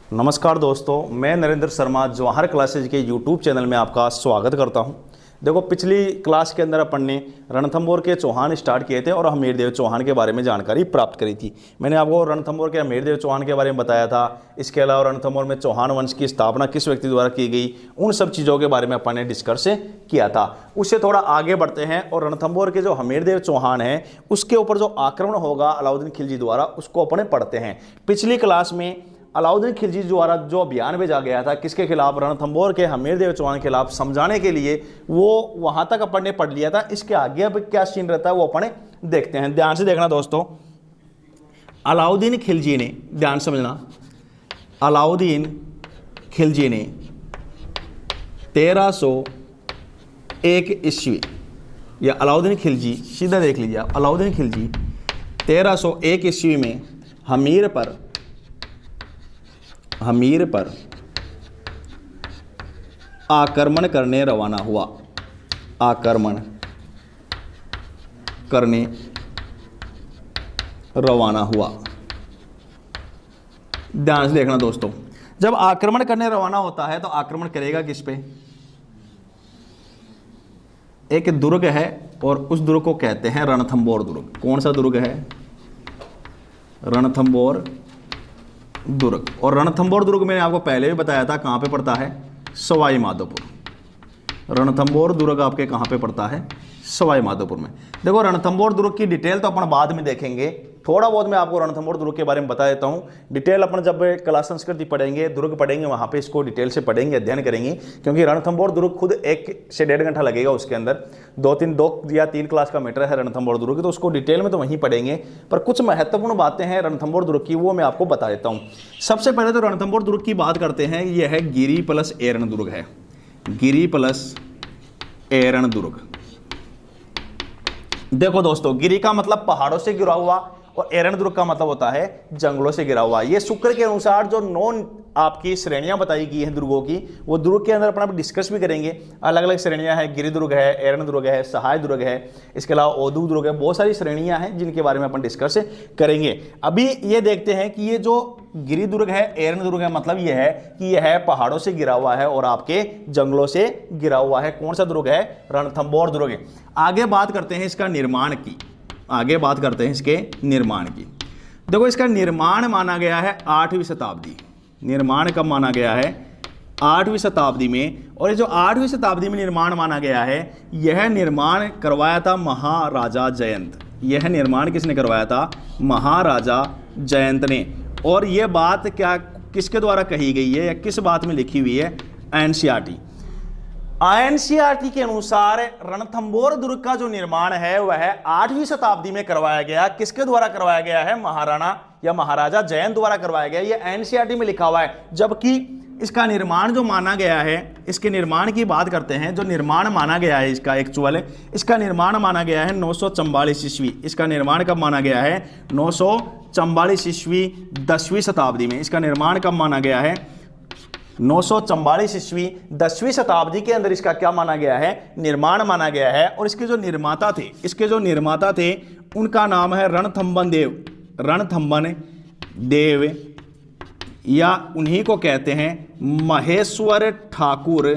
नमस्कार दोस्तों, मैं नरेंद्र शर्मा जवाहर क्लासेज के यूट्यूब चैनल में आपका स्वागत करता हूं। देखो, पिछली क्लास के अंदर अपन ने रणथंभौर के चौहान स्टार्ट किए थे और हमीरदेव चौहान के बारे में जानकारी प्राप्त करी थी। मैंने आपको रणथंभौर के हमीरदेव चौहान के बारे में बताया था। इसके अलावा रणथंभौर में चौहान वंश की स्थापना किस व्यक्ति द्वारा की गई, उन सब चीज़ों के बारे में अपन ने डिस्कस किया था। उससे थोड़ा आगे बढ़ते हैं और रणथंभौर के जो हमीरदेव चौहान है उसके ऊपर जो आक्रमण होगा अलाउद्दीन खिलजी द्वारा, उसको अपन पढ़ते हैं। पिछली क्लास में अलाउद्दीन खिलजी द्वारा जो अभियान भेजा गया था किसके खिलाफ, रणथंभौर के हमीरदेव चौहान के खिलाफ समझाने के लिए, वो वहां तक अपन ने पढ़ लिया था। इसके आगे अब क्या सीन रहता है वो अपन देखते हैं। ध्यान से देखना दोस्तों। अलाउद्दीन खिलजी ने, ध्यान समझना, अलाउद्दीन खिलजी ने 1301 ईस्वी, या अलाउद्दीन खिलजी, सीधा देख लीजिए आप, अलाउद्दीन खिलजी 1301 ईस्वी में हमीर पर आक्रमण करने रवाना हुआ। आक्रमण करने रवाना हुआ। ध्यान से देखना दोस्तों, जब आक्रमण करने रवाना होता है तो आक्रमण करेगा किस पे? एक दुर्ग है और उस दुर्ग को कहते हैं रणथंभौर दुर्ग। कौन सा दुर्ग है? रणथंभौर दुर्ग। और रणथंभौर दुर्ग मैंने आपको पहले भी बताया था कहाँ पे पड़ता है? सवाई माधोपुर। रणथंभौर दुर्ग आपके कहाँ पे पड़ता है? सवाई माधोपुर में। देखो, रणथंभौर दुर्ग की डिटेल तो अपन बाद में देखेंगे, थोड़ा बहुत मैं आपको रणथंभौर दुर्ग के बारे में बता देता हूँ। डिटेल अपन जब कला संस्कृति पढ़ेंगे, दुर्ग पढ़ेंगे, वहाँ पे इसको डिटेल से पढ़ेंगे, अध्ययन करेंगे। क्योंकि रणथंभौर दुर्ग खुद 1 से 1.5 घंटा लगेगा उसके अंदर। 2 या 3 क्लास का मैटर है रणथंभौर दुर्ग, तो उसको डिटेल में तो वहीं पढ़ेंगे। पर कुछ महत्वपूर्ण बातें हैं रणथंभौर दुर्ग की, वो मैं आपको बता देता हूँ। सबसे पहले तो रणथंभौर दुर्ग की बात करते हैं। यह है गिरी प्लस एरण दुर्ग है। गिरी प्लस एरण दुर्ग। देखो दोस्तों, गिरी का मतलब पहाड़ों से गिरा हुआ और एरण दुर्ग का मतलब होता है जंगलों से गिरा हुआ। ये शुक्र के अनुसार जो 9 आपकी श्रेणियां बताई गई हैं दुर्गों की, वो दुर्ग के अंदर अपना डिस्कस भी करेंगे। अलग अलग श्रेणियां हैं, गिरी दुर्ग है, एरण दुर्ग है, सहाय दुर्ग है, इसके अलावा ओदू दुर्ग है। बहुत सारी श्रेणियां हैं जिनके बारे में अपन डिस्कस करेंगे। अभी ये देखते हैं कि ये जो गिरी दुर्ग है, एरण दुर्ग है, मतलब ये है कि यह है पहाड़ों से गिरा हुआ है और आपके जंगलों से गिरा हुआ है। कौन सा दुर्ग है? रणथंभौर दुर्ग। आगे बात करते हैं इसका निर्माण की। आगे बात करते हैं इसके निर्माण की। देखो, इसका निर्माण माना गया है 8वीं शताब्दी। निर्माण कब माना गया है? 8वीं शताब्दी में। और ये जो 8वीं शताब्दी में निर्माण माना गया है, यह निर्माण करवाया था महाराजा जयंत। यह निर्माण किसने करवाया था? महाराजा जयंत ने। और यह बात क्या किसके द्वारा कही गई है या किस बात में लिखी हुई है? एनसीईआरटी। एनसीईआरटी के अनुसार रणथंभौर दुर्ग का जो निर्माण है वह 8वीं शताब्दी में करवाया गया। किसके द्वारा करवाया गया है? महाराणा या महाराजा जयंत द्वारा करवाया गया। ये एनसीईआरटी में लिखा हुआ है। जबकि इसका निर्माण जो माना गया है, इसके निर्माण की बात करते हैं। जो निर्माण माना गया है इसका एक्चुअल, इसका निर्माण माना गया है 944 ईस्वी। इसका निर्माण कब माना गया है? 944 ईस्वी 10वीं शताब्दी में। इसका निर्माण कब माना गया है? 944 ईस्वी 10वीं शताब्दी के अंदर इसका क्या माना गया है? निर्माण माना गया है। और इसके जो निर्माता थे उनका नाम है रणथंभन देव, या उन्हीं को कहते हैं महेश्वर ठाकुर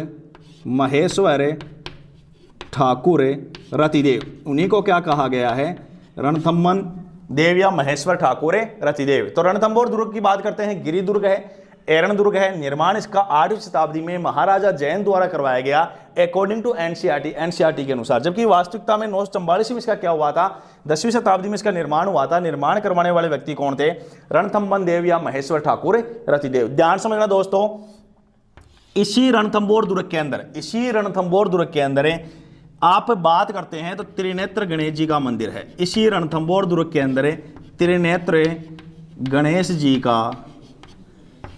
रतिदेव। उन्हीं को क्या कहा गया है? रणथंभन देव या महेश्वर ठाकुर रतिदेव। तो रणथंभौर दुर्ग की बात करते हैं। गिरी दुर्ग है, एरण दुर्ग है। निर्माण इसका 8वीं शताब्दी में महाराजा जयंत द्वारा करवाया गया अकॉर्डिंग टू एनसीईआरटी के अनुसार। जबकि वास्तविकता में 944 में इसका क्या हुआ था? 10वीं शताब्दी में इसका निर्माण हुआ था। निर्माण करवाने वाले व्यक्ति कौन थे? रणथंभन देव या महेश्वर ठाकुर रतिदेव। ध्यान समझना दोस्तों, इसी रणथंभौर दुर्ग के अंदर आप बात करते हैं तो त्रिनेत्र गणेश जी का मंदिर है। इसी रणथंभौर दुर्ग के अंदर त्रिनेत्र गणेश जी का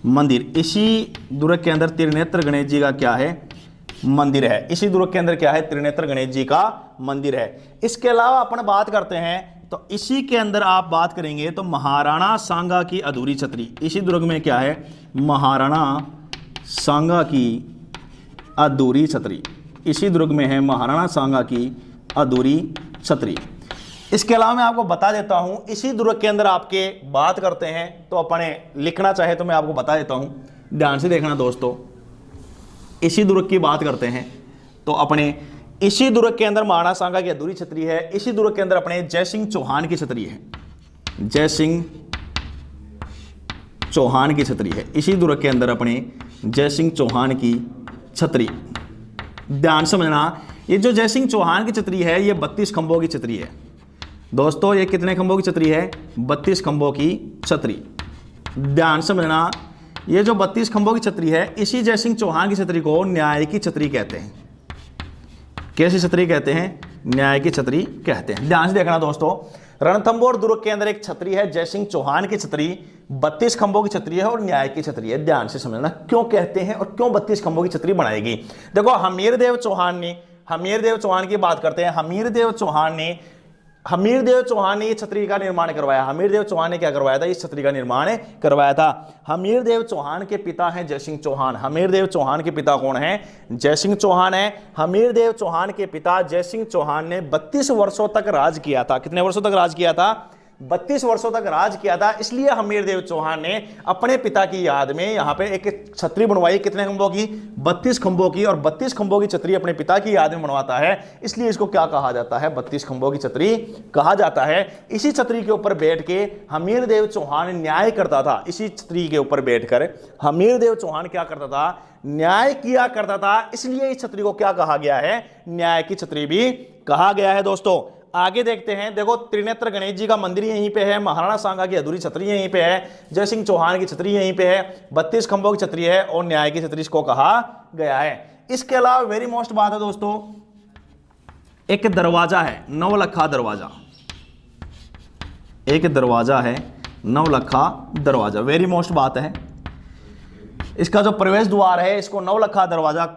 मंदिर, इसी दुर्ग के अंदर त्रिनेत्र गणेश जी का क्या है? मंदिर है। इसी दुर्ग के अंदर क्या है? त्रिनेत्र गणेश जी का मंदिर है। इसके अलावा अपन बात करते हैं तो इसी के अंदर आप बात करेंगे तो महाराणा सांगा की अधूरी छतरी। इसी दुर्ग में क्या है? महाराणा सांगा की अधूरी छतरी। इसी दुर्ग में है महाराणा सांगा की अधूरी छतरी। इसके अलावा मैं आपको बता देता हूं, इसी दुर्ग के अंदर आपके बात करते हैं तो अपने लिखना चाहे तो मैं आपको बता देता हूं, ध्यान से देखना दोस्तों। इसी दुर्ग की बात करते हैं तो अपने इसी दुर्ग के अंदर महाराणा सांगा की अधूरी छतरी है। इसी दुर्ग के अंदर अपने जय सिंह चौहान की छतरी है, जय सिंह चौहान की छतरी है। इसी दुर्ग के अंदर अपने जय सिंह चौहान की छतरी। ध्यान समझना, ये जो जय सिंह चौहान की छतरी है ये 32 खंभों की छतरी है दोस्तों। ये कितने खंभों की छतरी है? 32 खंभों की छतरी। ध्यान समझना, ये जो 32 खंभों की छतरी है, इसी जय सिंह चौहान की छतरी को न्याय की छतरी कहते हैं। कैसी छतरी कहते हैं? न्याय की छतरी कहते हैं। ध्यान से देखना दोस्तों, रणथंभौर दुर्ग के अंदर एक छतरी है जय सिंह चौहान की छतरी, 32 खंभों की छतरी है और न्याय की छतरी है। ध्यान से समझना क्यों कहते हैं और क्यों 32 खंभों की छतरी बनाएगी। देखो, हमीरदेव चौहान की बात करते हैं। हमीरदेव चौहान ने ये छतरी का निर्माण करवाया। हमीरदेव चौहान ने क्या करवाया था? इस छतरी का निर्माण करवाया था। हमीरदेव चौहान के पिता हैं जय सिंह चौहान। हमीरदेव चौहान के पिता कौन है? जय सिंह चौहान है। हमीरदेव चौहान के पिता जय सिंह चौहान ने 32 वर्षों तक राज किया था। कितने वर्षों तक राज किया था? 32 वर्षों तक राज किया था। इसलिए हमीरदेव चौहान ने अपने पिता की याद में यहां पे एक छतरी बनवाई। कितने खंभों की? 32 खंभों की। और 32 खंभों की छतरी अपने पिता की याद में बनवाता है, इसलिए इसको क्या कहा जाता है? 32 खंभों की छतरी कहा जाता है। इसी छतरी के ऊपर बैठ के हमीरदेव चौहान न्याय करता था। इसी छतरी के ऊपर बैठकर हमीरदेव चौहान क्या करता था? न्याय किया करता था। इसलिए इस छतरी को क्या कहा गया है? न्याय की छतरी भी कहा गया है। दोस्तों आगे देखते हैं। देखो, त्रिनेत्र गणेश जी का मंदिर यहीं पे है, महाराणा सांगा की अधूरी छतरी यहीं पे है, जय सिंह चौहान की छतरी यहीं पे है, 32 खंभों की छतरी है और न्याय की छतरी इसको कहा गया है। इसके अलावा वेरी मोस्ट बात है दोस्तों, एक दरवाजा है, नवलखा दरवाजा। एक दरवाजा है, नवलखा दरवाजा। वेरी मोस्ट बात है। इसका जो प्रवेश द्वार है इसको नवलखा दरवाजा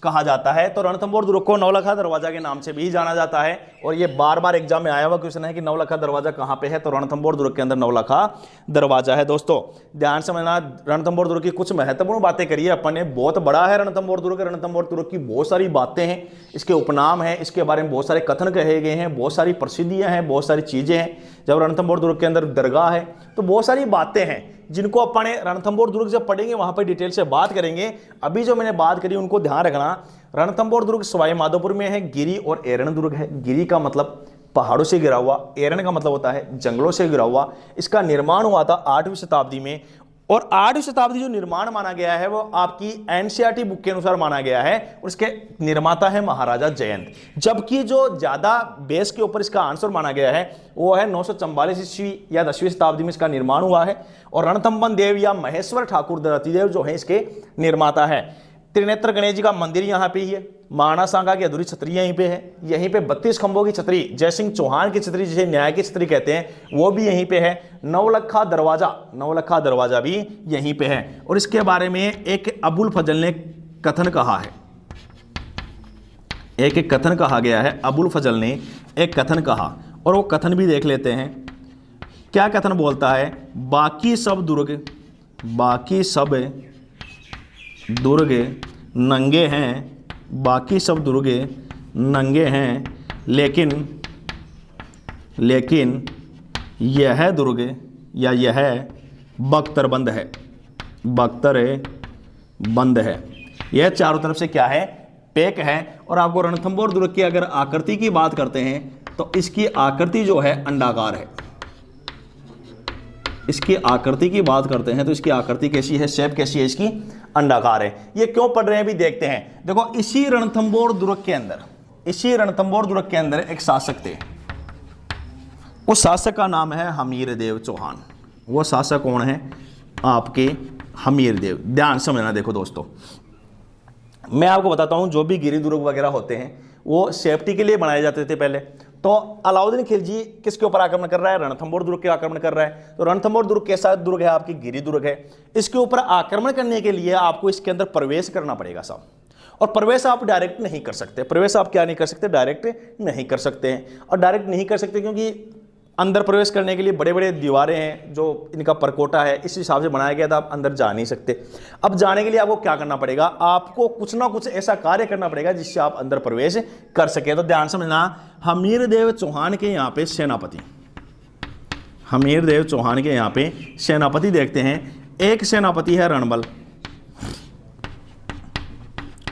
कहा जाता है। तो रणथंभौर दुर्ग को नवलखा दरवाजा के नाम से भी जाना जाता है। और ये बार बार एग्जाम में आया हुआ क्वेश्चन है कि नवलखा दरवाजा कहां पे है? तो रणथंभौर दुर्ग के अंदर नवलखा दरवाजा है। दोस्तों ध्यान समझना, रणथंभौर दुर्ग की कुछ महत्वपूर्ण बातें करिए अपन ने। बहुत बड़ा है रणथंभौर दुर्ग। रणथंभौर दुर्ग की बहुत सारी बातें हैं, इसके उपनाम है, इसके बारे में बहुत सारे कथन कहे गए हैं, बहुत सारी प्रसिद्धियां हैं, बहुत सारी चीजें हैं। जब रणथंभौर दुर्ग के अंदर दरगाह है तो बहुत सारी बातें हैं जिनको अपन रणथंभौर दुर्ग जब पढ़ेंगे वहां पर डिटेल से बात करेंगे। अभी जो मैंने बात करी उनको ध्यान रखना। रणथंभौर दुर्ग सवाई माधोपुर में है। गिरी और एरण दुर्ग है। गिरी का मतलब पहाड़ों से घिरा हुआ, एरण का मतलब होता है जंगलों से घिरा हुआ। इसका निर्माण हुआ था 8वीं शताब्दी में। और 8वीं शताब्दी जो निर्माण माना गया है वो आपकी एनसीईआरटी बुक के अनुसार माना गया है। उसके निर्माता है महाराजा जयंत। जबकि जो ज्यादा बेस के ऊपर इसका आंसर माना गया है वो है 944 ईस्वी या 10वीं शताब्दी में इसका निर्माण हुआ है। और रणथंभन देव या महेश्वर ठाकुर दत्तीदेव जो है इसके निर्माता है। त्रिनेत्र गणेश जी का मंदिर यहाँ पे ही है। महाराणा सांगा की अधूरी छतरी यहीं पे है। यहीं पे 32 खंभों की छतरी, जय सिंह चौहान की छतरी जिसे न्याय की छतरी कहते हैं, वो भी यहीं पे है। नवलखा दरवाजा भी यहीं पे है। और इसके बारे में एक अबुल फजल ने कथन कहा है। एक कथन कहा गया है, अबुल फजल ने एक कथन कहा और वो कथन भी देख लेते हैं। क्या कथन बोलता है? बाकी सब दुर्ग नंगे हैं, बाकी सब दुर्ग नंगे हैं, लेकिन यह दुर्ग या यह बख्तरबंद है। यह चारों तरफ से क्या है? पैक है। और आपको रणथंभौर दुर्ग की अगर आकृति की बात करते हैं तो इसकी आकृति जो है अंडाकार है। इसकी आकृति की बात करते हैं तो इसकी आकृति कैसी है? शेप कैसी है इसकी? अंडाकार है। ये क्यों पढ़ रहे हैं भी देखते हैं। देखो, इसी रणथंभौर दुर्ग के अंदर एक शासक थे। उस शासक का नाम है हमीरदेव चौहान। वो शासक कौन है? आपके हमीरदेव। ध्यान समझना। देखो दोस्तों, मैं आपको बताता हूं, जो भी गिरी दुर्ग वगैरह होते हैं वो सेफ्टी के लिए बनाए जाते थे पहले। तो अलाउद्दीन खिलजी किसके ऊपर आक्रमण कर रहा है? रणथंभौर दुर्ग के आक्रमण कर रहा है। तो रणथंभौर दुर्ग कैसा दुर्ग है? आपकी गिरी दुर्ग है। इसके ऊपर आक्रमण करने के लिए आपको इसके अंदर प्रवेश करना पड़ेगा साहब। और प्रवेश आप डायरेक्ट नहीं कर सकते। प्रवेश आप क्या नहीं कर सकते? डायरेक्ट नहीं कर सकते हैं। और डायरेक्ट नहीं कर सकते क्योंकि अंदर प्रवेश करने के लिए बड़े बड़े दीवारें हैं, जो इनका परकोटा है इस हिसाब से बनाया गया था, आप अंदर जा नहीं सकते। अब जाने के लिए आपको क्या करना पड़ेगा, आपको कुछ ना कुछ ऐसा कार्य करना पड़ेगा जिससे आप अंदर प्रवेश कर सके। तो ध्यान समझना, हमीरदेव चौहान के यहाँ पे सेनापति, हमीरदेव चौहान के यहाँ पे सेनापति देखते हैं। एक सेनापति है रणबल,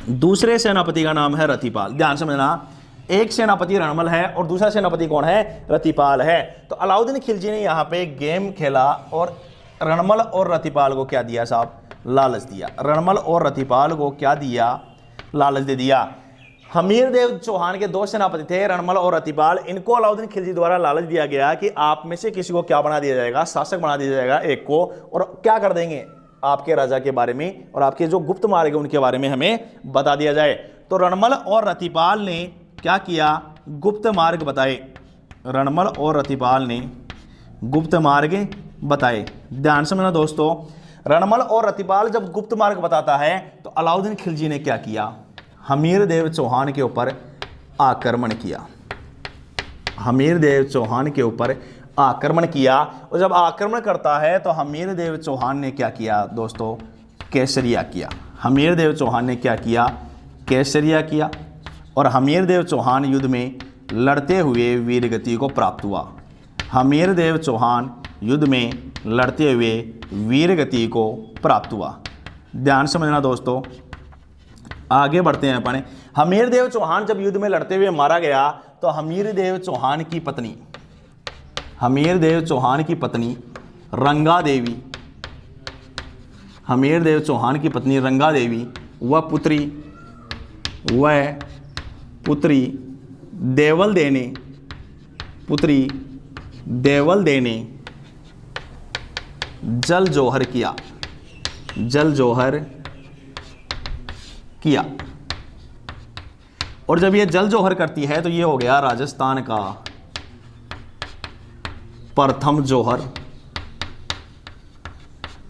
दूसरे सेनापति का नाम है रतिपाल। ध्यान समझना, एक सेनापति रणमल है और दूसरा सेनापति कौन है, रतिपाल है। तो अलाउद्दीन खिलजी ने यहाँ पे गेम खेला और रणमल और रतिपाल को क्या दिया साहब, लालच दिया। रणमल और रतिपाल को क्या दिया, लालच दे दिया। हमीरदेव चौहान के दो सेनापति थे, रणमल और रतिपाल। इनको अलाउद्दीन खिलजी द्वारा लालच दिया गया कि आप में से किसी को क्या बना दिया जाएगा, शासक बना दिया जाएगा एक को, और क्या कर देंगे, आपके राजा के बारे में और आपके जो गुप्त मार्ग है उनके बारे में हमें बता दिया जाए। तो रणमल और रतिपाल ने क्या किया, गुप्त मार्ग बताए। रणमल और रतिपाल ने गुप्त मार्ग बताए। ध्यान से समझना दोस्तों, रणमल और रतिपाल जब गुप्त मार्ग बताता है तो अलाउद्दीन खिलजी ने क्या किया, हमीरदेव चौहान के ऊपर आक्रमण किया। हमीरदेव चौहान के ऊपर आक्रमण किया, और जब आक्रमण करता है तो हमीरदेव चौहान ने क्या किया दोस्तों, केसरिया किया। हमीरदेव चौहान ने क्या किया, केसरिया किया। और हमीरदेव चौहान युद्ध में लड़ते हुए वीरगति को प्राप्त हुआ। हमीरदेव चौहान युद्ध में लड़ते हुए वीरगति को प्राप्त हुआ। ध्यान समझना दोस्तों, आगे बढ़ते हैं अपन। हमीरदेव चौहान जब युद्ध में लड़ते हुए मारा गया तो हमीरदेव चौहान की पत्नी, हमीरदेव चौहान की पत्नी रंगा देवी, हमीरदेव चौहान की पत्नी रंगा देवी व पुत्री देवल देने, पुत्री देवल देने जल जोहर किया, जल जोहर किया। और जब ये जल जोहर करती है तो ये हो गया राजस्थान का प्रथम जोहर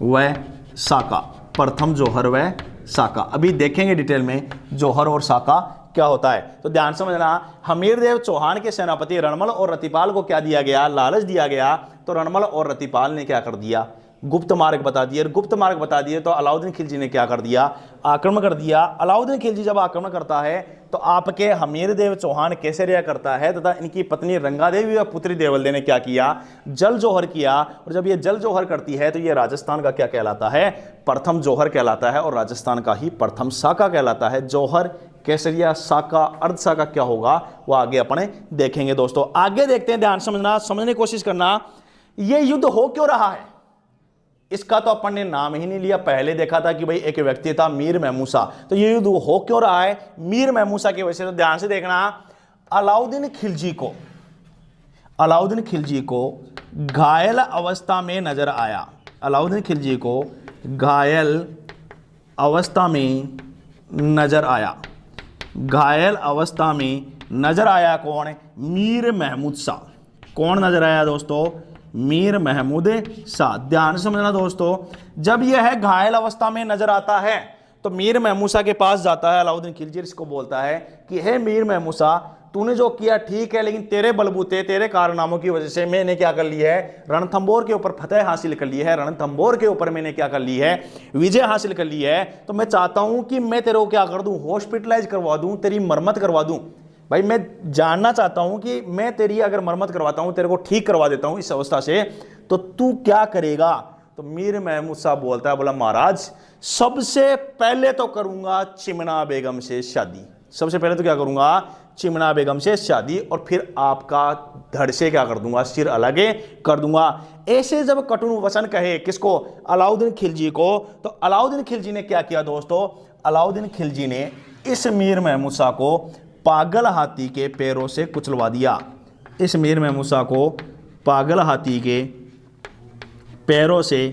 व साका, प्रथम जोहर व साका। अभी देखेंगे डिटेल में जोहर और साका क्या होता है। तो ध्यान समझना, हमीरदेव चौहान के सेनापति रणमल और रतिपाल को क्या दिया गया, लालच दिया गया। तो रणमल और रतिपाल ने क्या कर दिया, गुप्त मार्ग बता दिए। गुप्त मार्ग बता दिए तो अलाउद्दीन खिलजी ने क्या कर दिया, आक्रमण कर दिया। अलाउद्दीन खिलजी जब आक्रमण करता है तो आपके हमीरदेव चौहान केसरिया करता है तथा इनकी पत्नी रंगादेवी व पुत्री देवलदे ने क्या किया, जल जोहर किया। और जब ये जल जोहर करती है तो ये राजस्थान का क्या कहलाता है, प्रथम जोहर कहलाता है और राजस्थान का ही प्रथम साका कहलाता है। जोहर, केसरिया, साका, अर्ध साका क्या होगा वो आगे अपने देखेंगे दोस्तों। आगे देखते हैं, ध्यान समझना, समझने की कोशिश करना। ये युद्ध हो क्यों रहा है, इसका तो अपन ने नाम ही नहीं लिया। पहले देखा था कि भाई एक व्यक्ति था मीर महमूसा, तो ये युद्ध हो क्यों रहा है, मीर महमूसा की वजह से। तो ध्यान से देखना, अलाउद्दीन खिलजी को घायल अवस्था में नजर आया। अलाउद्दीन खिलजी को घायल अवस्था में नजर आया। घायल अवस्था में नजर आया कौन, मीर महमूद शाह। कौन नजर आया दोस्तों, मीर महमूद शाह। ध्यान से समझना दोस्तों, जब यह है घायल अवस्था में नजर आता है तो मीर महमूसा के पास जाता है अलाउद्दीन खिलजी, इसको बोलता है कि हे मीर महमूसा, तूने जो किया ठीक है, लेकिन तेरे बलबूते, तेरे कारनामों की वजह से मैंने क्या कर ली है, रणथंबोर के ऊपर फतेह हासिल कर ली है। रणथंबोर के ऊपर मैंने क्या कर ली है, विजय हासिल कर ली है। तो मैं चाहता हूं कि मैं तेरे को क्या कर दूं, हॉस्पिटलाइज करवा दूं, तेरी मरम्मत करवा दूं। भाई मैं जानना चाहता हूं कि मैं तेरी अगर मरम्मत करवाता हूं, तेरे को ठीक करवा देता हूं इस अवस्था से, तो तू क्या करेगा। तो मीर महमूद साहब बोलता है, बोला महाराज सबसे पहले तो करूंगा चिमना बेगम से शादी। सबसे पहले तो क्या करूंगा, चिमना बेगम से शादी, और फिर आपका धड़ से क्या कर दूंगा, सिर अलग कर दूंगा। ऐसे जब कटुन वचन कहे किसको, अलाउद्दीन खिलजी को, तो अलाउद्दीन खिलजी ने क्या किया दोस्तों, अलाउद्दीन खिलजी ने इस मीर महमूद शाह को पागल हाथी के पैरों से कुचलवा दिया। इस मीर महमूद शाह को पागल हाथी के पैरों से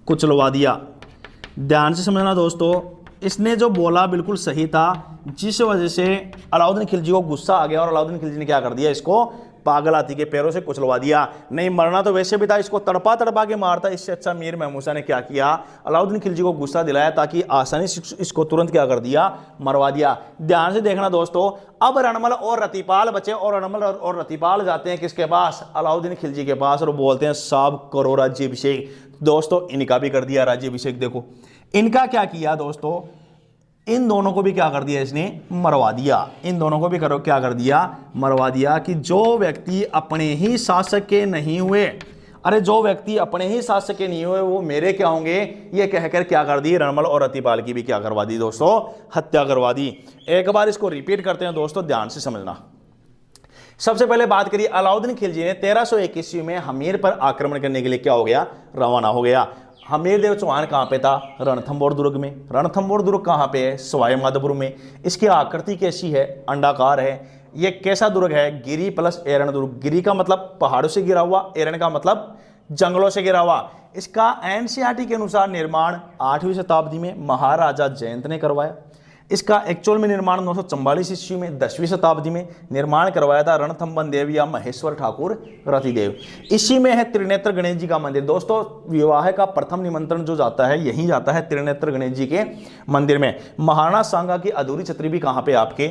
कुचलवा दिया। ध्यान से समझना दोस्तों, इसने जो बोला बिल्कुल सही था, जिस वजह से अलाउद्दीन खिलजी को गुस्सा आ गया और अलाउद्दीन खिलजी ने क्या कर दिया, इसको पागल हाथी के पैरों से कुचलवा दिया। नहीं मरना तो वैसे भी था, इसको तड़पा तड़पा के मारता। इससे अच्छा मीर महमूद ने क्या किया, अलाउद्दीन खिलजी को गुस्सा दिलाया ताकि आसानी से इसको तुरंत क्या कर दिया, मरवा दिया। ध्यान से देखना दोस्तों, अब रणमल और रतिपाल बचे और रणमल और रतिपाल जाते हैं किसके पास, अलाउद्दीन खिलजी के पास, और बोलते हैं साहब करो राज्याभिषेक। दोस्तों इनका भी कर दिया राज्याभिषेक। देखो इनका क्या किया दोस्तों, इन दोनों को भी क्या कर दिया, इसने मरवा दिया। इन दोनों को भी क्या कर दिया, मरवा दिया। कि जो व्यक्ति अपने ही शासक के नहीं हुए, अरे जो व्यक्ति अपने ही शासक के नहीं हुए वो मेरे क्या होंगे, ये कहकर क्या कर दी, रणमल और रतिपाल की भी क्या करवा दी दोस्तों, हत्या करवा दी। एक बार इसको रिपीट करते हैं दोस्तों, ध्यान से समझना। सबसे पहले बात करिए, अलाउद्दीन खिलजी ने 1321 ईस्वी में हमीर पर आक्रमण करने के लिए क्या हो गया, रवाना हो गया। हमीरदेव चौहान कहाँ पे था, रणथंभौर दुर्ग में। रणथंभौर दुर्ग कहाँ पे है, सवाई माधोपुर में। इसकी आकृति कैसी है, अंडाकार है। ये कैसा दुर्ग है, गिरी प्लस एरण दुर्ग। गिरी का मतलब पहाड़ों से गिरा हुआ, एरण का मतलब जंगलों से गिरा हुआ। इसका एनसीईआरटी के अनुसार निर्माण 8वीं शताब्दी में महाराजा जयंत ने करवाया। इसका एक्चुअल में निर्माण 944 ईस्वी में 10वीं शताब्दी में निर्माण करवाया था रणथंभन देव या महेश्वर ठाकुर रतिदेव। इसी में है त्रिनेत्र गणेश जी का मंदिर। दोस्तों विवाह का प्रथम निमंत्रण जो जाता है यहीं जाता है त्रिनेत्र गणेश जी के मंदिर में। महाराणा सांगा की अधूरी छतरी भी कहाँ पे, आपके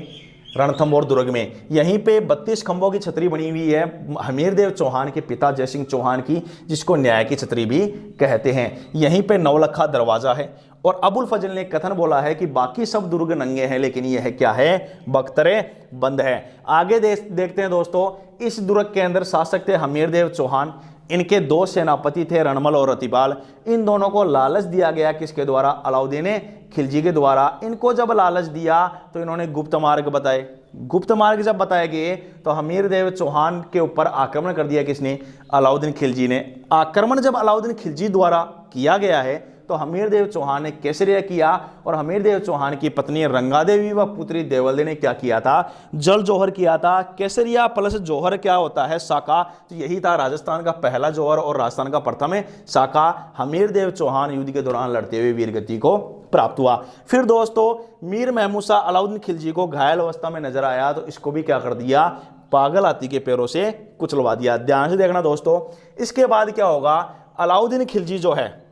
रणथंभौर दुर्ग में। यहीं पे 32 खंभों की छतरी बनी हुई है हमीरदेव चौहान के पिता जयसिंह चौहान की, जिसको न्याय की छतरी भी कहते हैं। यहीं पे नौलखा दरवाजा है। और अबुल फजल ने कथन बोला है कि बाकी सब दुर्ग नंगे हैं लेकिन यह है क्या है, बख्तरे बंद है। आगे देखते हैं दोस्तों, इस दुर्ग के अंदर शासक थे हमीरदेव चौहान। इनके 2 सेनापति थे रणमल और रतिपाल। इन दोनों को लालच दिया गया किसके द्वारा, अलाउद्दीन खिलजी के द्वारा। इनको जब लालच दिया तो इन्होंने गुप्त मार्ग बताए। गुप्त मार्ग जब बताए गए तो हमीरदेव चौहान के ऊपर आक्रमण कर दिया किसने, अलाउद्दीन खिलजी ने। आक्रमण जब अलाउद्दीन खिलजी द्वारा किया गया है तो हमीरदेव चौहान ने केसरिया किया और हमीरदेव चौहान की पत्नी रंगादेवी व पुत्री देवल्दी ने क्या किया था, जल जौहर किया था। केसरिया प्लस जौहर क्या होता है, साका। तो यही था राजस्थान का पहला जौहर और राजस्थान का प्रथम साका। हमीरदेव चौहान युद्ध के दौरान लड़ते हुए वीरगति को प्राप्त हुआ। फिर दोस्तों मीर महमूद शाह अलाउद्दीन खिलजी को घायल अवस्था में नजर आया तो इसको भी क्या कर दिया, पागल हाथी के पैरों से कुचलवा दिया। ध्यान से देखना दोस्तों, इसके बाद क्या होगा, अलाउद्दीन खिलजी जो है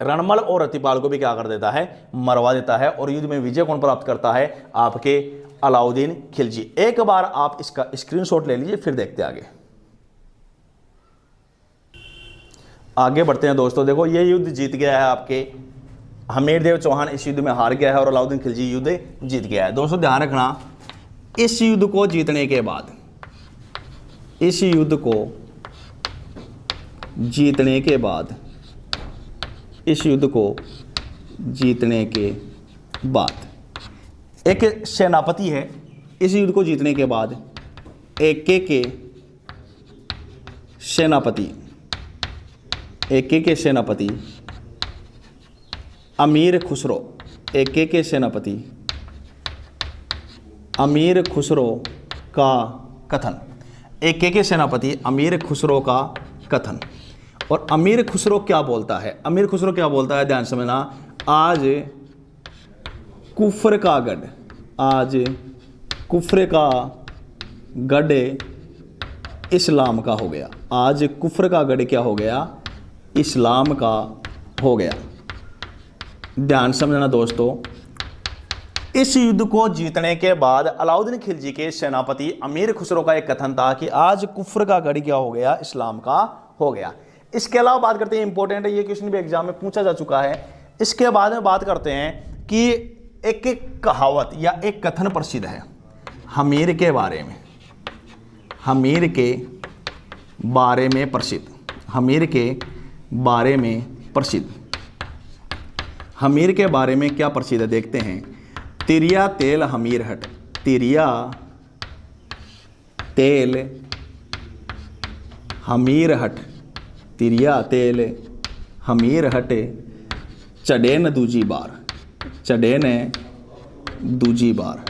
रणमल और रतिपाल को भी क्या कर देता है, मरवा देता है। और युद्ध में विजय कौन प्राप्त करता है, आपके अलाउद्दीन खिलजी। एक बार आप इसका स्क्रीनशॉट ले लीजिए, फिर देखते हैं आगे बढ़ते हैं दोस्तों। देखो ये युद्ध जीत गया है आपके हमीरदेव चौहान, इस युद्ध में हार गया है और अलाउद्दीन खिलजी युद्ध जीत गया है। दोस्तों ध्यान रखना, इस युद्ध को जीतने के बाद, इस युद्ध को जीतने के बाद, इस युद्ध को जीतने के बाद एक सेनापति है। इस युद्ध को जीतने के बाद एके के सेनापति, एके के सेनापति अमीर खुसरो, एके के सेनापति अमीर खुसरो का कथन, एके के सेनापति अमीर खुसरो का कथन। और अमीर खुसरो क्या बोलता है, अमीर खुसरो क्या बोलता है, ध्यान समझना। आज कुफ्र का गढ़, आज कुफ्र का गढ़ इस्लाम का हो गया। आज कुफ्र का गढ़ क्या हो गया, इस्लाम का हो गया। ध्यान समझना दोस्तों, इस युद्ध को जीतने के बाद अलाउद्दीन खिलजी के सेनापति अमीर खुसरो का एक कथन था कि आज कुफ्र का गढ़ क्या हो गया, इस्लाम का हो गया। इसके अलावा बात करते हैं, इंपॉर्टेंट है, ये क्वेश्चन भी एग्जाम में पूछा जा चुका है। इसके बाद में बात करते हैं कि एक कहावत या एक कथन प्रसिद्ध है हमीर के बारे में, हमीर के बारे में प्रसिद्ध, हमीर के बारे में प्रसिद्ध, हमीर के बारे में क्या प्रसिद्ध है देखते हैं। तिरिया तेल हमीर हट, तिरिया तेल हमीर हट, तिरिया तेल हमीर हटे, चढ़े न दूजी बार, चढ़े न दूजी बार।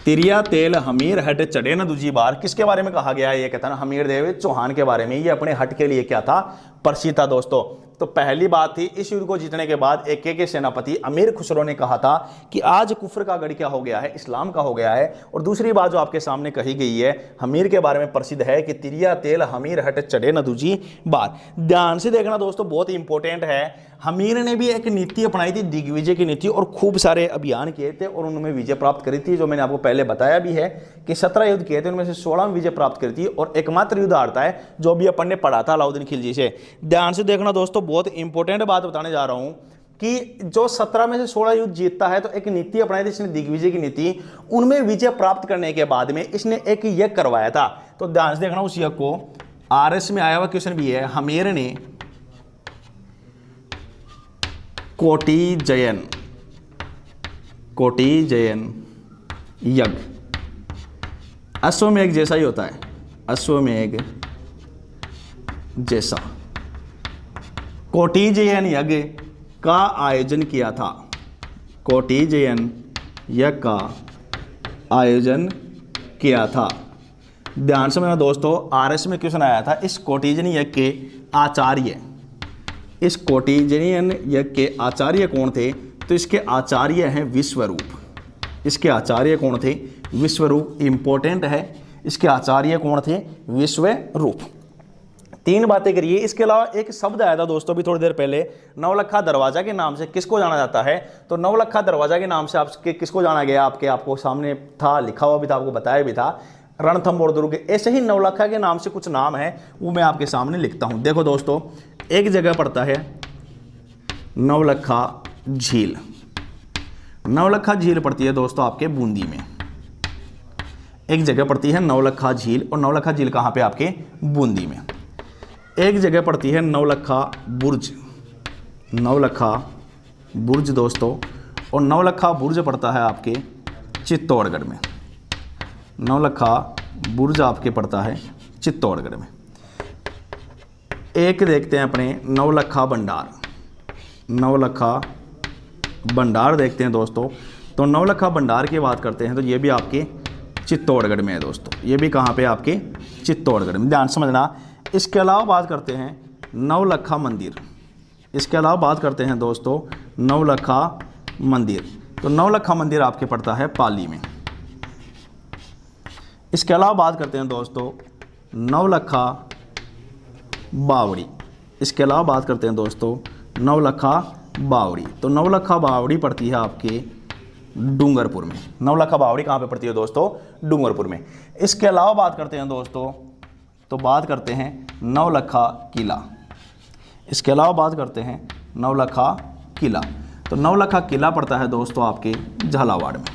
तिरिया तेल हमीर हट चढ़े न दूजी बार, किसके बारे में कहा गया है ये कथन, हमीर देव चौहान के बारे में। ये अपने हट के लिए क्या था, प्रसिद्ध था दोस्तों। तो पहली बात थी, इस युद्ध को जीतने के बाद एके के सेनापति अमीर खुसरो ने कहा था कि आज कुफ्र का गढ़ क्या हो गया है, इस्लाम का हो गया है। और दूसरी बात जो आपके सामने कही गई है, हमीर के बारे में प्रसिद्ध है कि तिरिया तेल हमीर हट चढ़े न दूजी बार। ध्यान से देखना दोस्तों, बहुत ही इंपॉर्टेंट है। हमीर ने भी एक नीति अपनाई थी, दिग्विजय की नीति, और खूब सारे अभियान किए थे और उनमें विजय प्राप्त करी थी, जो मैंने आपको पहले बताया भी है कि 17 युद्ध किए थे, उनमें से 16 में विजय प्राप्त करी थी। और एकमात्र युद्ध हारता है जो भी अपन ने पढ़ा था अलाउद्दीन खिलजी से। ध्यान से देखना दोस्तों, बहुत इंपॉर्टेंट बात बताने जा रहा हूं कि जो 17 में से 16 युद्ध जीतता है तो एक नीति अपनाई थी इसने, दिग्विजय की नीति। उनमें विजय प्राप्त करने के बाद में इसने एक यज्ञ करवाया था। तो ध्यान से देखना, उस यज्ञ को आरएस में आया हुआ क्वेश्चन भी है, हमीर ने कोटि जयन यज्ञ, अश्वमेघ जैसा ही होता है, अश्वमेघ जैसा कोटि जयन यज्ञ का आयोजन किया था। कोटि जयन यज्ञ का आयोजन किया था। ध्यान से मेरा दोस्तों, आरएस में क्वेश्चन आया था, इस कोटिजन यज्ञ के आचार्य, इस कोटिजनियन यज्ञ के आचार्य कौन थे? तो इसके आचार्य हैं विश्वरूप। इसके आचार्य कौन थे? विश्वरूप। इंपॉर्टेंट है, इसके आचार्य कौन थे? विश्वरूप। 3 बातें करिए। इसके अलावा एक शब्द आया था दोस्तों अभी थोड़ी देर पहले, नवलखा दरवाजा के नाम से किसको जाना जाता है? तो नवलखा दरवाजा के नाम से आपके किसको जाना गया? आपको सामने था, लिखा हुआ भी था, आपको बताया भी था, रणथंभौर दुर्ग। ऐसे ही नवलखा के नाम से कुछ नाम है, वो मैं आपके सामने लिखता हूं। देखो दोस्तों, एक जगह पड़ता है नवलखा झील। नवलखा झील पड़ती है दोस्तों आपके बूंदी में। एक जगह पड़ती है नवलखा झील, और नवलखा झील कहाँ पे? आपके बूंदी में। एक जगह पड़ती है नवलखा बुर्ज। नवलखा बुर्ज दोस्तों, और नवलखा बुर्ज पड़ता है आपके चित्तौड़गढ़ में। नवलखा बुर्ज आपके पड़ता है चित्तौड़गढ़ में। एक देखते हैं अपने नवलखा भंडार। नवलखा भंडार देखते हैं दोस्तों। तो नवलखा भंडार की बात करते हैं तो ये भी आपके चित्तौड़गढ़ में है दोस्तों। ये भी कहाँ पे? आपके चित्तौड़गढ़ में। ध्यान समझना। इसके अलावा बात करते हैं नवलखा मंदिर। इसके अलावा बात करते हैं दोस्तों नवलखा मंदिर। तो नवलखा मंदिर आपके पड़ता है पाली में। इसके अलावा बात करते हैं दोस्तों नवलखा बावड़ी। इसके अलावा बात करते हैं दोस्तों नवलखा बावड़ी। तो नवलखा बावड़ी पड़ती है आपके डूंगरपुर में। नवलखा बावड़ी कहाँ पे पड़ती है दोस्तों? डूंगरपुर में। इसके अलावा बात करते हैं दोस्तों, तो बात करते हैं नवलखा किला। इसके अलावा बात करते हैं नवलखा किला। तो नवलखा किला पड़ता है दोस्तों आपके झालावाड़ में।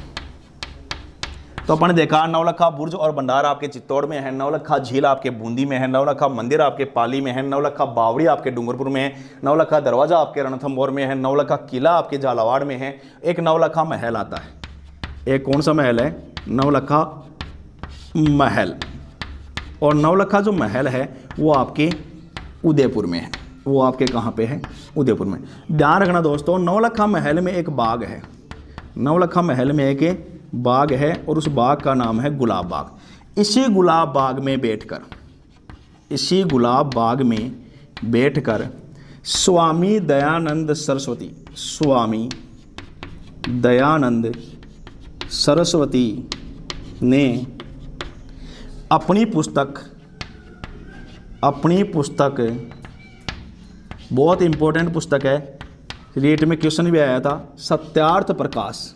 तो अपन ने देखा नवलखा बुर्ज और भंडार आपके चित्तौड़ में है, नवलखा झील आपके बूंदी में है, नवलखा मंदिर आपके पाली में है, नवलखा बावड़ी आपके डूंगरपुर में है, नवलखा दरवाजा आपके रणथंभौर में है, नवलखा किला आपके झालावाड़ में है। एक नवलखा महल आता है। एक कौन सा महल है? नवलखा महल। और नवलखा जो महल है वो आपके उदयपुर में है। वो आपके कहाँ पे है? उदयपुर में। ध्यान रखना दोस्तों, नवलखा महल में एक बाग है। नवलखा महल में एक बाग है और उस बाग का नाम है गुलाब बाग। इसी गुलाब बाग में बैठकर, इसी गुलाब बाग में बैठकर स्वामी दयानंद सरस्वती, स्वामी दयानंद सरस्वती ने अपनी पुस्तक बहुत इंपॉर्टेंट पुस्तक है, रेट में क्वेश्चन भी आया था, सत्यार्थ प्रकाश।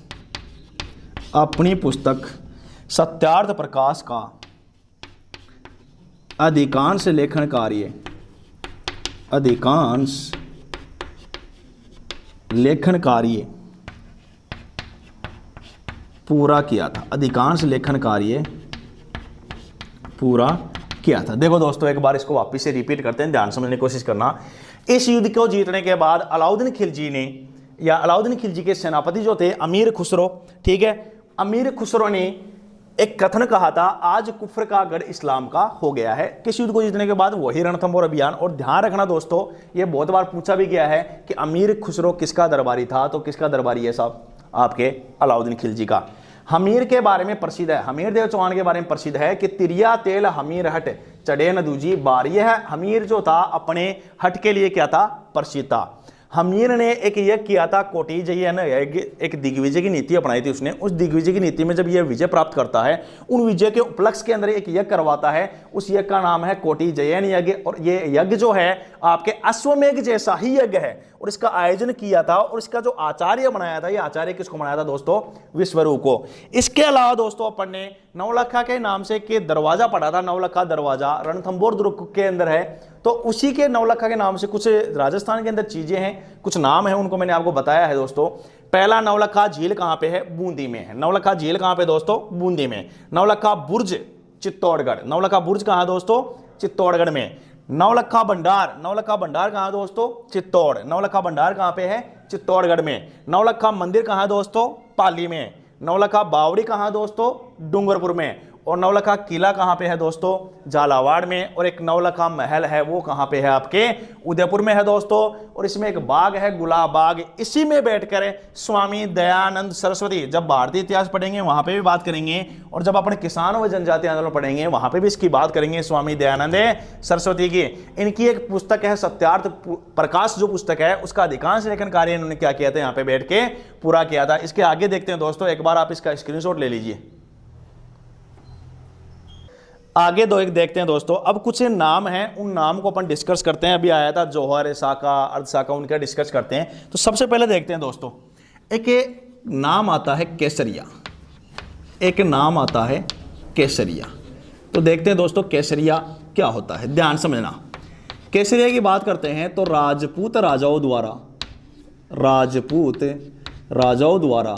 अपनी पुस्तक सत्यार्थ प्रकाश का अधिकांश लेखन कार्य पूरा किया था। अधिकांश लेखन कार्य पूरा किया था। देखो दोस्तों, एक बार इसको वापस से रिपीट करते हैं, ध्यान समझने की कोशिश करना। इस युद्ध को जीतने के बाद अलाउद्दीन खिलजी ने, या अलाउद्दीन खिलजी के सेनापति जो थे अमीर खुसरो, ठीक है, अमीर खुसरो ने एक कथन कहा था, आज कुफ्र का गढ़ इस्लाम का हो गया है। किस युद्ध को जीतने के बाद? वही रणथंभौर अभियान। और ध्यान रखना दोस्तों, ये बहुत बार पूछा भी गया है कि अमीर खुसरो किसका दरबारी था? तो किसका दरबारी है साहब? आपके अलाउद्दीन खिलजी का। हमीर के बारे में प्रसिद्ध है, हमीर देव चौहान के बारे में प्रसिद्ध है कि तिरिया तेल हमीर हट चढ़े न दूजी बार। यह हमीर जो था अपने हट के लिए क्या था, प्रसिद्ध था। हमीर ने एक यज्ञ किया था, कोटि जयन यज्ञ, एक दिग्विजय की नीति अपनाई थी उसने। उस दिग्विजय की नीति में जब यह विजय प्राप्त करता है, उन विजय के उपलक्ष्य के अंदर एक यज्ञ करवाता है। उस यज्ञ का नाम है कोटि जयन यज्ञ। और ये यज्ञ जो है आपके अश्वमेघ जैसा ही यज्ञ है, और इसका आयोजन किया था और इसका जो आचार्य बनाया था, ये आचार्य किसको बनाया था दोस्तों, विश्वरूप को। इसके अलावा दोस्तों अपन ने नवलखा के नाम से के दरवाजा पढ़ा था, नवलखा दरवाजा रणथंभौर दुर्ग के अंदर है। तो उसी के नवलखा के नाम से कुछ राजस्थान के अंदर चीजें हैं, कुछ नाम है, उनको मैंने आपको बताया है दोस्तों। पहला नवलखा झील कहां पे है, बूंदी में है। नवलखा झील कहां पे दोस्तों, बूंदी में। नवलखा बुर्ज चित्तौड़गढ़, नवलखा बुर्ज कहां दोस्तों, चित्तौड़गढ़ में। नवलखा भंडार, नवलखा भंडार कहां दोस्तों, चित्तौड़। नवलखा भंडार कहां पे है, चित्तौड़गढ़ में। नवलखा मंदिर कहां दोस्तों, पाली में। नवलखा बावड़ी कहां दोस्तों, डूंगरपुर में। और नवलखा किला कहां पे है दोस्तों, झालावाड़ में। और एक नवलखा महल है, वो कहां पे है, आपके उदयपुर में है दोस्तों। और इसमें एक बाग है, गुलाब बाग। इसी में बैठकर स्वामी दयानंद सरस्वती, जब भारतीय इतिहास पढ़ेंगे वहां पे भी बात करेंगे, और जब अपने किसान व जनजाति आंदोलन पढ़ेंगे वहां पे भी इसकी बात करेंगे, स्वामी दयानंद सरस्वती की। इनकी एक पुस्तक है सत्यार्थ प्रकाश, जो पुस्तक है उसका अधिकांश लेखन कार्य इन्होंने क्या किया था, यहाँ पे बैठ के पूरा किया था। इसके आगे देखते हैं दोस्तों, एक बार आप इसका स्क्रीनशॉट ले लीजिए। आगे दो एक देखते हैं दोस्तों। अब कुछ नाम हैं, उन नाम को अपन डिस्कस करते हैं। अभी आया था जौहर, साका, अर्ध साका, उनका डिस्कस करते हैं। तो सबसे पहले देखते हैं दोस्तों, एक नाम आता है केसरिया, एक नाम आता है केसरिया। तो देखते हैं दोस्तों केसरिया क्या होता है, ध्यान समझना। केसरिया की बात करते हैं तो राजपूत राजाओं द्वारा, राजपूत राजाओं द्वारा,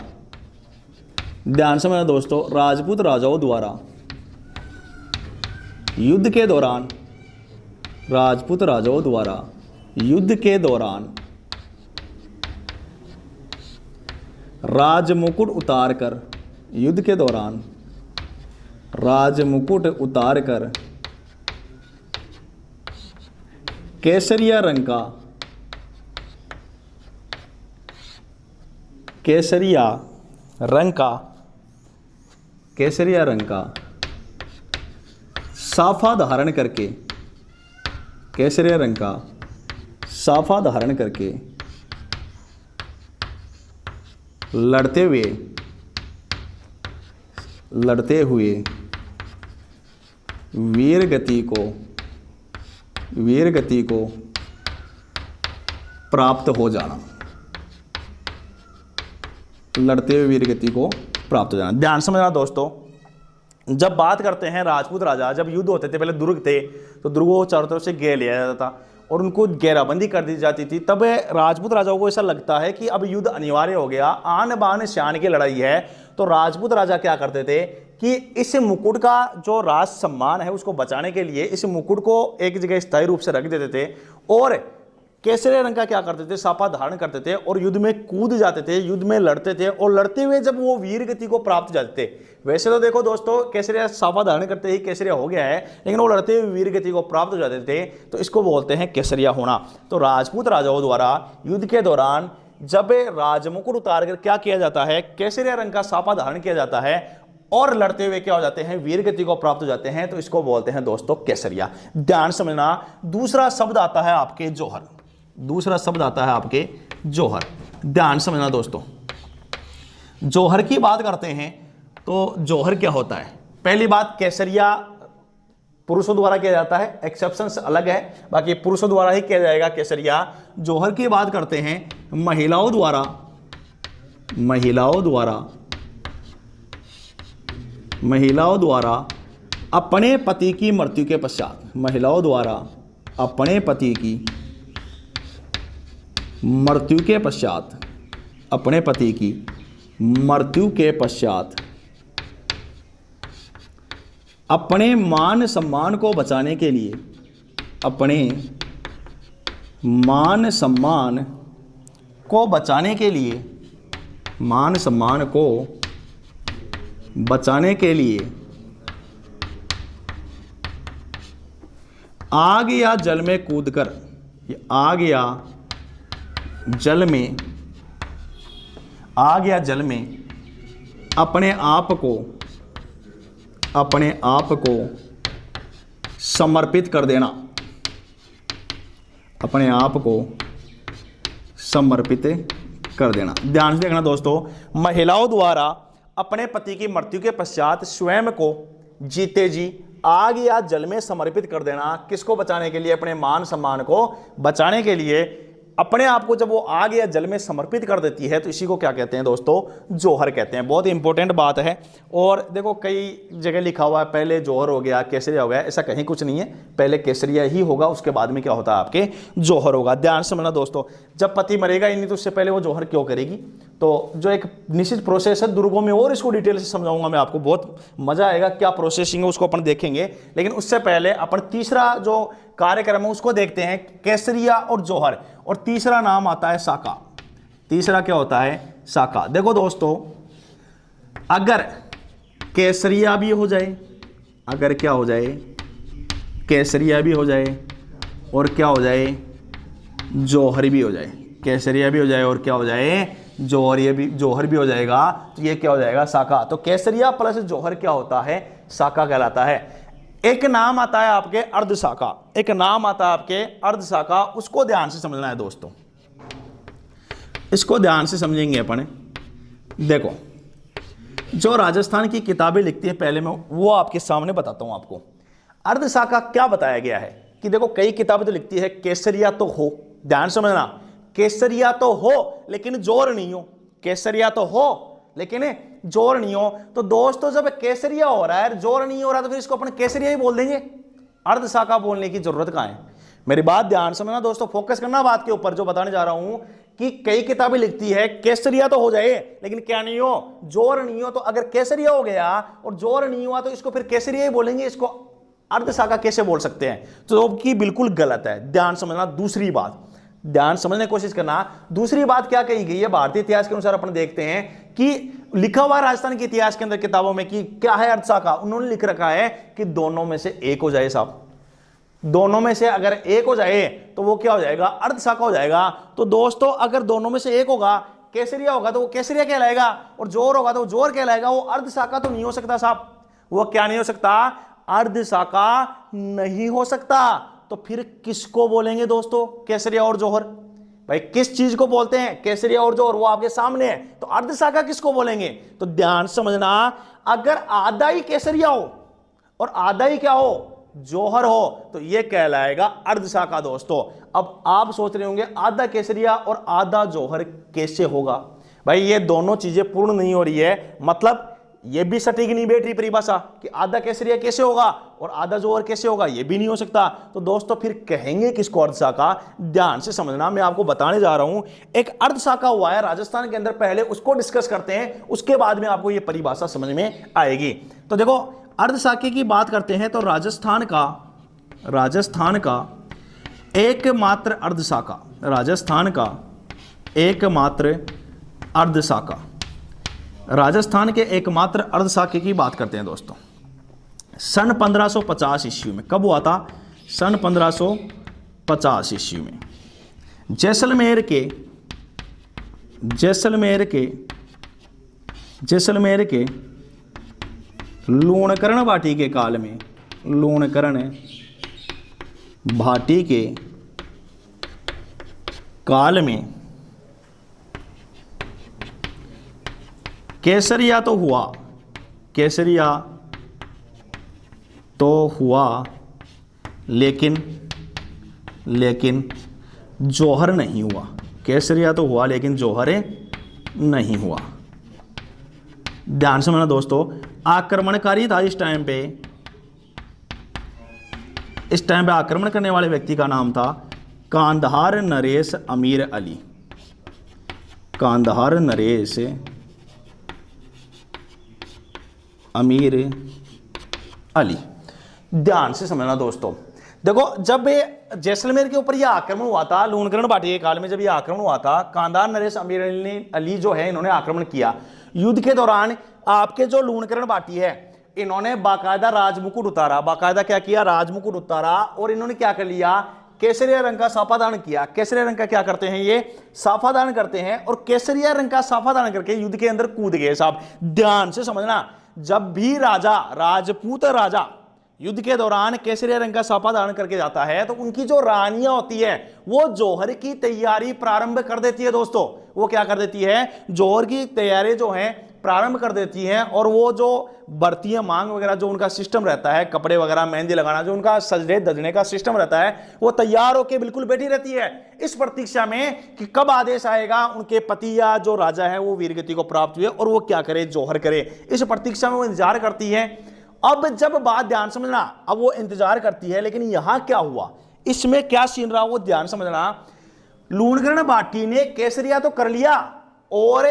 ध्यान समझना दोस्तों, राजपूत राजाओं द्वारा युद्ध के दौरान, राजपूत राजाओं द्वारा युद्ध के दौरान राजमुकुट उतारकर, युद्ध के दौरान राजमुकुट उतारकर केसरिया रंग का, केसरिया रंग का, केसरिया रंग का साफा धारण करके, केसरिया रंग का साफा धारण करके लड़ते हुए वीर गति को प्राप्त हो जाना, लड़ते हुए वीर गति को प्राप्त हो जाना। ध्यान समझना दोस्तों, जब बात करते हैं राजपूत राजा, जब युद्ध होते थे, पहले दुर्ग थे तो दुर्गों को चारों तरफ से घेर लिया जाता था और उनको घेराबंदी कर दी जाती थी। तब राजपूत राजाओं को ऐसा लगता है कि अब युद्ध अनिवार्य हो गया, आन बान शान की लड़ाई है। तो राजपूत राजा क्या करते थे कि इस मुकुट का जो राज सम्मान है उसको बचाने के लिए इस मुकुट को एक जगह स्थायी रूप से रख देते थे और केसरिया रंग का क्या करते थे, साफा धारण करते थे और युद्ध में कूद जाते थे, युद्ध में लड़ते थे। और लड़ते हुए जब वो वीर गति को प्राप्त जाते थे, वैसे तो देखो दोस्तों केसरिया साफा धारण करते ही केसरिया हो गया है, लेकिन वो लड़ते हुए वीर गति को प्राप्त हो जाते थे, तो इसको बोलते हैं केसरिया होना। तो राजपूत राजाओं द्वारा युद्ध के दौरान जब राजमुकुट उतार कर क्या किया जाता है, केसरिया रंग का साफा धारण किया जाता है और लड़ते हुए क्या हो जाते हैं, वीर गति को प्राप्त हो जाते हैं, तो इसको बोलते हैं दोस्तों केसरिया। ध्यान समझना। दूसरा शब्द आता है आपके जौहर, दूसरा शब्द आता है आपके जौहर। ध्यान समझना दोस्तों, जौहर की बात करते हैं तो जौहर क्या होता है। पहली बात, केसरिया पुरुषों द्वारा किया जाता है, एक्सेप्शंस अलग है, बाकी पुरुषों द्वारा ही किया जाएगा केसरिया। जौहर की बात करते हैं महिलाओं द्वारा, महिलाओं द्वारा अपने पति की मृत्यु के पश्चात, महिलाओं द्वारा अपने पति की मृत्यु के पश्चात, अपने पति की मृत्यु के पश्चात अपने मान सम्मान को बचाने के लिए, अपने मान सम्मान को बचाने के लिए, मान सम्मान को बचाने के लिए आग या जल में कूदकर, आग या जल में, आग या जल में अपने आप को समर्पित कर देना, अपने आप को समर्पित कर देना। ध्यान से देखना दोस्तों, महिलाओं द्वारा अपने पति की मृत्यु के पश्चात स्वयं को जीते जी आग या जल में समर्पित कर देना। किसको बचाने के लिए? अपने मान सम्मान को बचाने के लिए अपने आप को जब वो आग या जल में समर्पित कर देती है तो इसी को क्या कहते हैं दोस्तों? जौहर कहते हैं। बहुत इंपॉर्टेंट बात है। और देखो कई जगह लिखा हुआ है पहले जौहर हो गया, केसरिया हो गया, ऐसा कहीं कुछ नहीं है। पहले केसरिया ही होगा, उसके बाद में क्या होता है? आपके जौहर होगा। ध्यान से समझना दोस्तों, जब पति मरेगा ही नहीं तो उससे पहले वो जौहर क्यों करेगी? तो जो एक निश्चित प्रोसेस है दुर्गों में, और इसको डिटेल से समझाऊंगा मैं आपको, बहुत मजा आएगा। क्या प्रोसेसिंग है उसको अपन देखेंगे, लेकिन उससे पहले अपन तीसरा जो कार्यक्रम है उसको देखते हैं, केसरिया और जौहर। और तीसरा नाम आता है साका। तीसरा क्या होता है? साका। देखो दोस्तों, अगर केसरिया भी हो जाए, अगर क्या हो जाए? केसरिया भी हो जाए और क्या हो जाए? जौहर भी हो जाए। केसरिया भी हो जाए और क्या हो जाए? जौहर भी हो जाएगा, तो ये क्या हो जाएगा? साका। तो केसरिया प्लस जौहर क्या होता है? साका कहलाता है। एक नाम आता है आपके अर्धशाखा, एक नाम आता है आपके अर्धशाखा, उसको ध्यान से समझना है दोस्तों, इसको ध्यान से समझेंगे अपन। देखो, जो राजस्थान की किताबें लिखती है, पहले मैं वो आपके सामने बताता हूं आपको। अर्धशाखा क्या बताया गया है कि देखो कई किताबें तो लिखती है केसरिया तो हो, ध्यान समझना, केसरिया तो हो लेकिन जोर नहीं हो, केसरिया तो हो लेकिन जोर नहीं हो। तो दोस्तों जब केसरिया हो रहा है, जोर नहीं हो रहा, तो फिर इसको अपन केसरिया ही बोल देंगे, अर्धशाखा बोलने की जरूरत कहां है? मेरी बात ध्यान समझना दोस्तों, फोकस करना बात के ऊपर जो बताने जा रहा हूं कि कई किताबें लिखती है केसरिया तो हो जाए लेकिन क्या नहीं हो? जोर नहीं हो। तो अगर केसरिया हो गया और जोर नहीं हुआ तो इसको फिर केसरिया ही बोलेंगे, इसको अर्धशाखा कैसे बोल सकते हैं? तो कि बिल्कुल गलत है। ध्यान समझना। दूसरी बात, ध्यान समझने की कोशिश करना, दूसरी बात क्या कही गई है भारतीय इतिहास के अनुसार? अपन देखते हैं कि लिखा हुआ है राजस्थान के इतिहास के अंदर किताबों में कि क्या है अर्धशाखा। उन्होंने लिख रखा है कि दोनों में से एक हो जाए साहब, दोनों में से अगर एक हो जाए तो वो क्या हो जाएगा? अर्धशाखा हो जाएगा। तो दोस्तों अगर दोनों में से एक होगा, केसरिया होगा तो वो केसरिया कहलाएगा, और जोर होगा तो वो जोर कहलाएगा। वो अर्धशाखा तो नहीं हो सकता साहब। वो क्या नहीं हो सकता? अर्धशाखा नहीं हो सकता। तो फिर किसको बोलेंगे दोस्तों? केसरिया और जौहर। भाई किस चीज को बोलते हैं? केसरिया और जौहर, वो आपके सामने है। तो अर्धशाखा किसको बोलेंगे? तो ध्यान समझना, अगर आधा ही केसरिया हो और आधा ही क्या हो? जौहर हो, तो ये कहलाएगा अर्धशाखा दोस्तों। अब आप सोच रहे होंगे आधा केसरिया और आधा जौहर कैसे होगा? भाई ये दोनों चीजें पूर्ण नहीं हो रही है, मतलब ये भी सटीक नहीं बैठ रही परिभाषा कि आधा केसरिया कैसे होगा और आधा जौहर कैसे होगा, ये भी नहीं हो सकता। तो दोस्तों फिर कहेंगे किसको अर्धशाखा? ध्यान से समझना, मैं आपको बताने जा रहा हूं। एक अर्धशाखा हुआ है राजस्थान के अंदर, पहले उसको डिस्कस करते हैं, उसके बाद में आपको ये परिभाषा समझ में आएगी। तो देखो अर्धशाखा की बात करते हैं तो राजस्थान का एकमात्र अर्धशाखा, राजस्थान का एकमात्र अर्धशाखा, राजस्थान के एकमात्र अर्धशाखा की बात करते हैं दोस्तों। सन 1550 ईस्वी में कब हुआ था? सन 1550 ईस्वी में जैसलमेर के लूणकरण भाटी के काल में, लूणकरण भाटी के काल में केसरिया तो हुआ, केसरिया तो हुआ लेकिन जौहर नहीं हुआ। केसरिया तो हुआ लेकिन जौहर नहीं हुआ। ध्यान से समझना दोस्तों, आक्रमणकारी था इस टाइम पे आक्रमण करने वाले व्यक्ति का नाम था कांधार नरेश अमीर अली। कांधार नरेश अमीर अली। ध्यान से समझना दोस्तों, देखो जब जैसलमेर के ऊपर यह आक्रमण हुआ था, लूणकरण भाटी के काल में जब यह आक्रमण हुआ था, कांधार नरेश अमीर अली जो है इन्होंने आक्रमण किया। युद्ध के दौरान आपके जो लूणकरण भाटी है इन्होंने बाकायदा राजमुकुट उतारा, बाकायदा क्या किया? राजमुकुट उतारा, और इन्होंने क्या कर लिया? केसरिया रंग का साफा धारण किया। केसरिया रंग का क्या करते हैं? ये साफा धारण करते हैं, और केसरिया रंग का साफा धारण करके युद्ध के अंदर कूद गए साहब। ध्यान से समझना, जब भी राजा, राजपूत राजा युद्ध के दौरान केसरिया रंग का साफा धारण करके जाता है तो उनकी जो रानियां होती है वो जौहर की तैयारी प्रारंभ कर देती है दोस्तों। वो क्या कर देती है, जौहर की तैयारी जो है प्रारंभ कर देती हैं, और वो जो बढ़ती है मांग वगैरह, जो उनका सिस्टम रहता है, कपड़े वगैरह, मेहंदी लगाना, जो उनका सजने धजने का सिस्टम रहता है, वो तैयार होकर बिल्कुल बैठी रहती है इस प्रतीक्षा में कि कब आदेश आएगा उनके पति या जो राजा है वो वीरगति को प्राप्त हुए और वो क्या करे, जौहर करे। इस प्रतीक्षा में वो इंतजार करती है। अब जब बात ध्यान समझना, अब वो इंतजार करती है, लेकिन यहां क्या हुआ, इसमें क्या सीन रहा वो ध्यान समझना। लूणकरण भाटी ने केसरिया तो कर लिया, और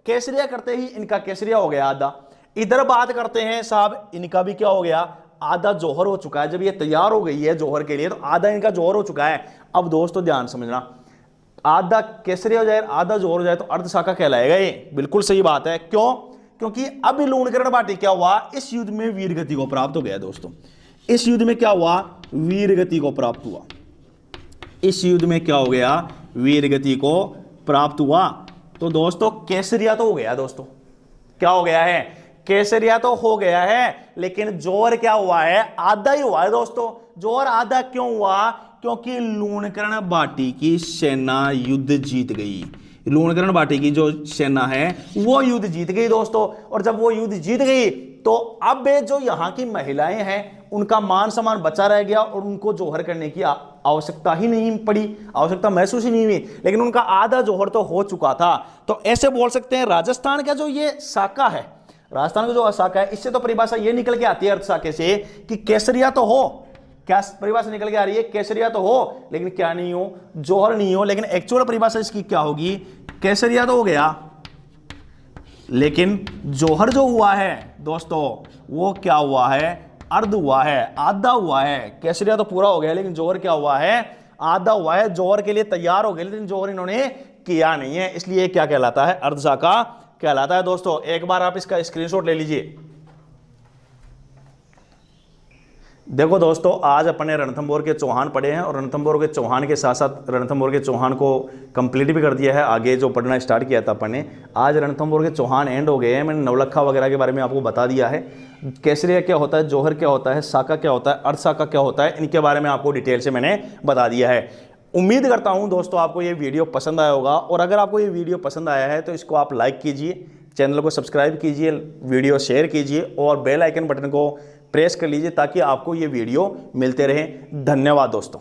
केसरिया करते ही इनका केसरिया हो गया आधा। इधर बात करते हैं साहब, इनका भी क्या हो गया, आधा जौहर हो चुका है। जब ये तैयार हो गई है जौहर के लिए तो आधा इनका जौहर हो चुका है। अब दोस्तों ध्यान समझना, आधा केसरिया हो जाए, आधा जौहर हो जाए तो अर्धशाखा कहलाएगा ये। बिल्कुल सही बात है। क्यों? क्योंकि अब लूणकरण भाटी क्या हुआ, इस युद्ध में वीरगति को प्राप्त हो गया दोस्तों। इस युद्ध में क्या हुआ, वीरगति को प्राप्त हुआ। इस युद्ध में क्या हो गया, वीरगति को प्राप्त हुआ। तो दोस्तों केसरिया तो हो गया दोस्तों, क्या हो गया है, केसरिया तो हो गया है, लेकिन जौहर क्या हुआ है, आधा ही हुआ है दोस्तों। जौहर आधा क्यों हुआ, क्योंकि लूणकरण भाटी की सेना युद्ध जीत गई। लूणकरण भाटी की जो सेना है वो युद्ध जीत गई दोस्तों, और जब वो युद्ध जीत गई तो अब जो यहाँ की महिलाएं हैं उनका मान सम्मान बचा रह गया, और उनको जौहर करने की आवश्यकता ही नहीं पड़ी, आवश्यकता महसूस ही नहीं हुई। लेकिन उनका आधा जौहर तो हो चुका था। तो ऐसे बोल सकते हैं राजस्थान का जो ये शाखा है, राजस्थान का जो शाखा है, इससे तो परिभाषा ये निकल के आती है अर्थशाखे से कि केसरिया तो हो, क्या परिभाषा निकल के आ रही है, केसरिया तो हो लेकिन क्या नहीं हो, जौहर नहीं हो। लेकिन एक्चुअल परिभाषा इसकी क्या होगी, केसरिया तो हो गया लेकिन जौहर जो हुआ है दोस्तों वो क्या हुआ है, अर्ध हुआ है, आधा हुआ है। केसरिया तो पूरा हो गया लेकिन जौहर क्या हुआ है, आधा हुआ है। जौहर के लिए तैयार हो गए लेकिन जौहर इन्होंने किया नहीं है, इसलिए क्या कहलाता है, अर्धशाखा कहलाता है दोस्तों। एक बार आप इसका स्क्रीनशॉट ले लीजिए। देखो दोस्तों, आज अपने रणथंभौर के चौहान पढ़े हैं, और रणथंभौर के चौहान के साथ साथ रणथंभौर के चौहान को कंप्लीट भी कर दिया है। आगे जो पढ़ना स्टार्ट किया था अपन ने, आज रणथंभौर के चौहान एंड हो गए हैं। मैंने नवलखा वगैरह के बारे में आपको बता दिया है, केसरिया क्या होता है, जौहर क्या होता है, शाखा क्या होता है, अर्धशाखा क्या होता है, इनके बारे में आपको डिटेल से मैंने बता दिया है। उम्मीद करता हूं दोस्तों आपको ये वीडियो पसंद आया होगा, और अगर आपको ये वीडियो पसंद आया है तो इसको आप लाइक कीजिए, चैनल को सब्सक्राइब कीजिए, वीडियो शेयर कीजिए, और बेल आइकन बटन को प्रेस कर लीजिए ताकि आपको ये वीडियो मिलते रहे। धन्यवाद दोस्तों।